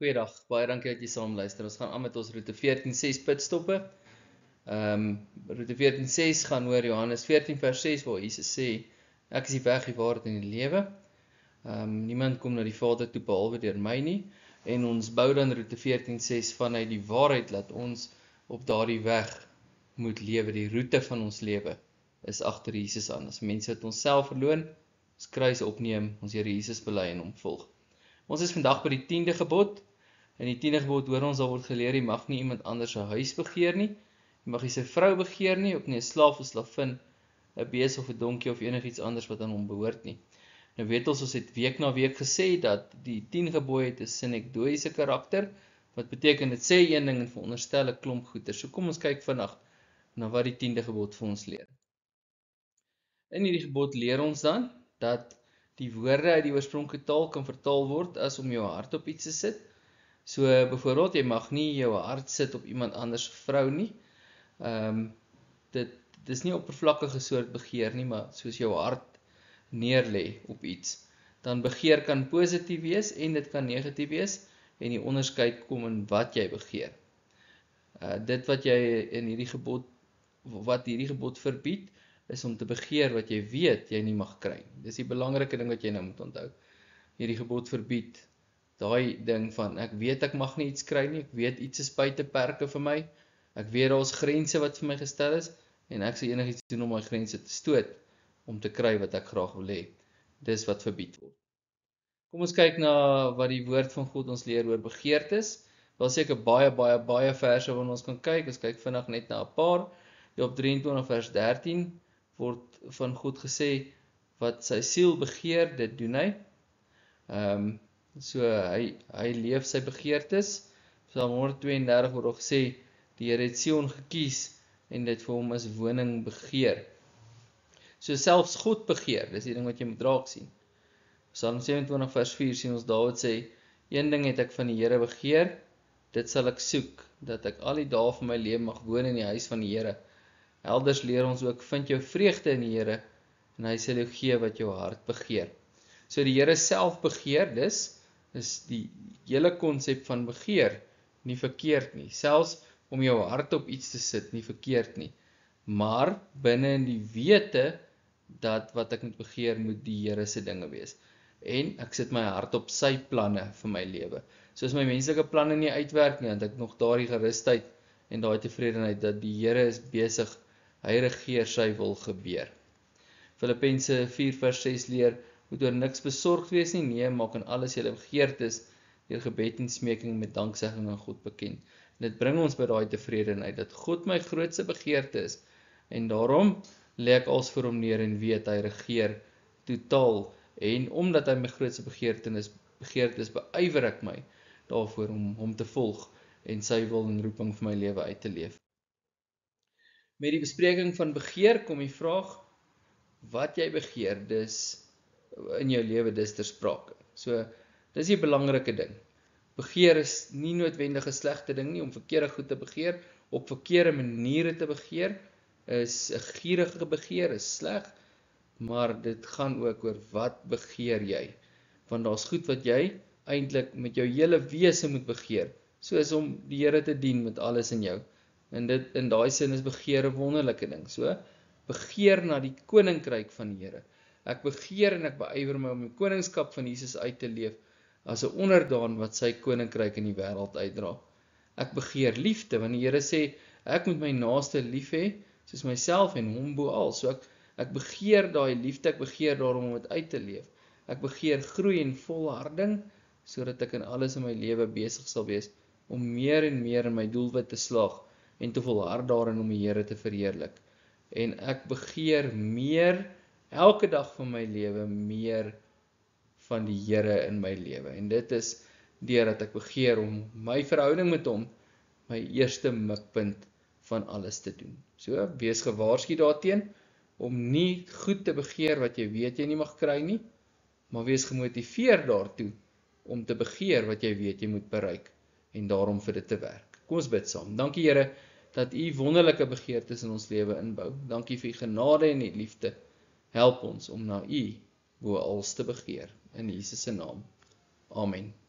Goeiedag, baie dankie dat jy saam luister. Ons gaan aan met ons roete 14:6 pitstoppe. Roete 14:6 gaan oor Johannes 14 vers 6 waar Jesus sê, ek is die weg, die waarheid en die lewe. Niemand kom na die Vader toe behalwe deur my nie. En ons bou dan roete 14:6 vanuit die waarheid dat ons op daardie weg moet lewe. Die roete van ons lewe is agter Jesus aan. As mense wat ons self verloon, ons kruis opneem, ons Here Jesus bely en hom volg. Ons is vandag by die 10de gebod. In die 10de gebod hoor ons, daar word geleer, jy mag nie iemand anders se huis begeer nie. Jy mag nie sy vrou begeer nie, ook nie 'n slaaf of slavin, 'n bees of 'n donkie of enigiets anders wat aan hom behoort nie. Nou weet ons het week na week gesê dat die 10 gebooie het 'n sinekdoïese karakter, wat beteken dit sê een ding en veronderstel 'n klomp goeie. So kom ons kyk vandag na wat die 10de gebod vir ons leer. In hierdie gebod leer ons dan dat die woorde uit die oorspronklike taal kan vertaal word as om jou hart op iets te sit. So byvoorbeeld, jy mag nie jou hart sit op iemand anders vrou nie. Dit is nie oppervlakkige soort begeer nie, maar soos jou hart neerlê op iets. Dan begeer kan positief wees en dit kan negatief wees en die onderskeid kom in wat jy begeer. Dit wat jy in hierdie gebod verbied, is om te begeer wat jy weet jy nie mag kry. Dis die belangrike ding wat jy nou moet onthou. Hierdie gebod verbied daai ding van, ek weet ek mag nie iets kry nie, ek weet iets is buite perke vir my, ek weet daar is grense wat vir my gestel is, en ek sal enigiets doen om my grense te stoot, om te kry wat ek graag wil hê. Dis wat verbied word. Kom ons kyk na wat die woord van God ons leer oor begeertes. Daar is seker baie verse wat ons kan kyk, ons kyk vandag net na 'n paar. Job 23 vers 13 word van God gesê, wat sy siel begeer, dit doen hy. So hy leef sy begeertes. Psalm 132 word ook gesê, die Here het Sion gekies en dit vir hom as woning begeer. So selfs God begeer, dis die ding wat jy moet raak sien. Psalm 27 vers 4 sien ons Dawid sê, een ding het ek van die Here begeer, dit sal ek soek, dat ek al die dae van my lewe mag woon in die huis van die Here. Elders leer ons ook, vind jou vreugde in die Here, en hy sal jou gee wat jou hart begeer. So die Here self begeer, dis die hele konsep van begeer, nie verkeerd nie. Selfs om jou hart op iets te sit, nie verkeerd nie. Maar binne in die wete, dat wat ek moet begeer, moet die Here se dinge wees. En ek sit my hart op sy planne vir my lewe. So as my menslike planne nie uitwerk nie, dan het ek nog daardie gerusheid en daai tevredenheid, dat die Here is besig, hy regeer, sy wil gebeur. Filippense 4 vers 6 leer, moet oor niks besorgd wees nie, nee, maak in alles julle begeertes, deur gebed en smeking met danksegging aan God bekend. En dit bring ons by daai tevredenheid, dat God my grootste begeerte is, en daarom lê ek als vir hom neer en weet, hy regeer totaal, en omdat hy my grootste begeerte is, beywer ek my daarvoor om hom te volg, en sy wil en roeping vir my lewe uit te leef. Met die bespreking van begeer kom die vraag, wat jy begeer, dis in jou lewe, dis ter sprake. So, dis die belangrike ding. Begeer is nie noodwendig 'n slegte ding nie, om verkeerde goed te begeer, op verkeerde maniere te begeer, is 'n gierige begeer, is sleg, maar dit gaan ook oor wat begeer jy. Want daar's goed wat jy eintlik met jou hele wese moet begeer, soos om die Here te dien met alles in jou. En dit in daai sin is begeer 'n wonderlike ding. So, begeer na die koninkryk van die Here. Ek begeer en ek beywer my om die koningskap van Jesus uit te leef, as 'n onderdaan wat sy koninkryk in die wêreld uitdra. Ek begeer liefde, want die Here sê, ek moet my naaste lief hê, soos myself en hom bo al. So ek begeer daai liefde, ek begeer daarom om dit uit te leef. Ek begeer groei en volharding, sodat ek in alles in my lewe besig sal wees, om meer en meer in my doelwit te slaag, en te volhard daarin om die Here te verheerlik. En ek begeer meer, elke dag van my lewe, meer van die Here in my lewe. En dit is deurdat ek begeer om my verhouding met hom, my eerste mikpunt van alles te doen. So, wees gewaarsku daarteen, om nie goed te begeer wat jy weet jy nie mag kry nie, maar wees gemotiveer daartoe, om te begeer wat jy weet jy moet bereik, en daarom vir dit te werk. Kom ons bid saam. Dankie Here, dat u wonderlike begeertes in ons lewe inbou. Dankie vir u genade en u liefde. Help ons om na u bo als te begeer. In Jesus se naam. Amen.